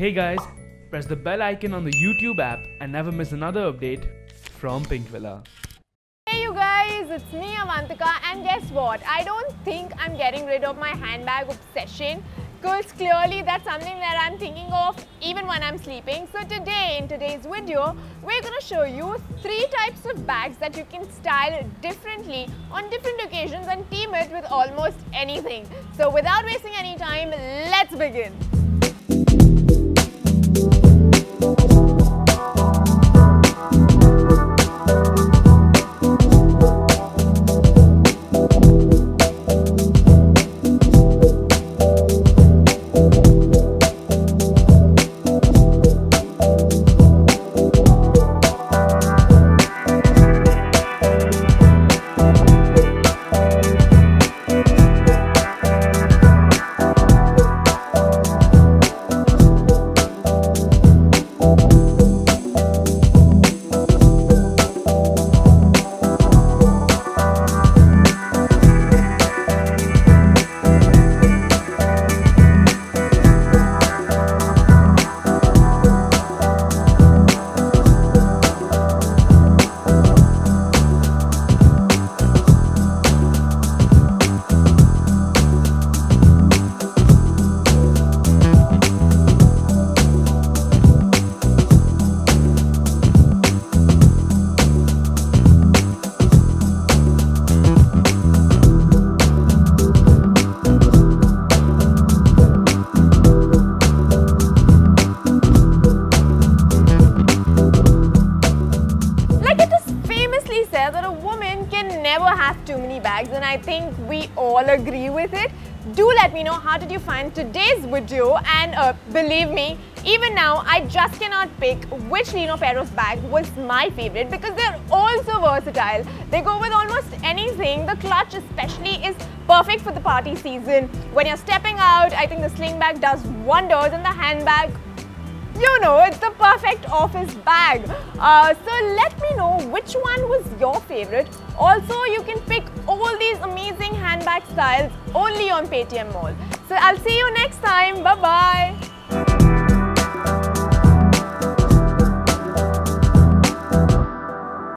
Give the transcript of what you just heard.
Hey guys, press the bell icon on the YouTube app and never miss another update from Pinkvilla. Hey you guys, it's me Avantika, and guess what? I don't think I'm getting rid of my handbag obsession, because clearly that's something that I'm thinking of even when I'm sleeping. So today, in today's video, we're going to show you 3 types of bags that you can style differently on different occasions and team it with almost anything. So without wasting any time, let's begin. That a woman can never have too many bags, and I think we all agree with it. Do let me know how did you find today's video, and believe me, even now I just cannot pick which Lino Perros bag was my favorite because they're all so versatile. They go with almost anything. The clutch especially is perfect for the party season. When you're stepping out, I think the sling bag does wonders, and the handbag, you know, it's the perfect office bag. So let me know which one was your favorite. Also, you can pick all these amazing handbag styles only on Paytm Mall. So I'll see you next time. Bye-bye.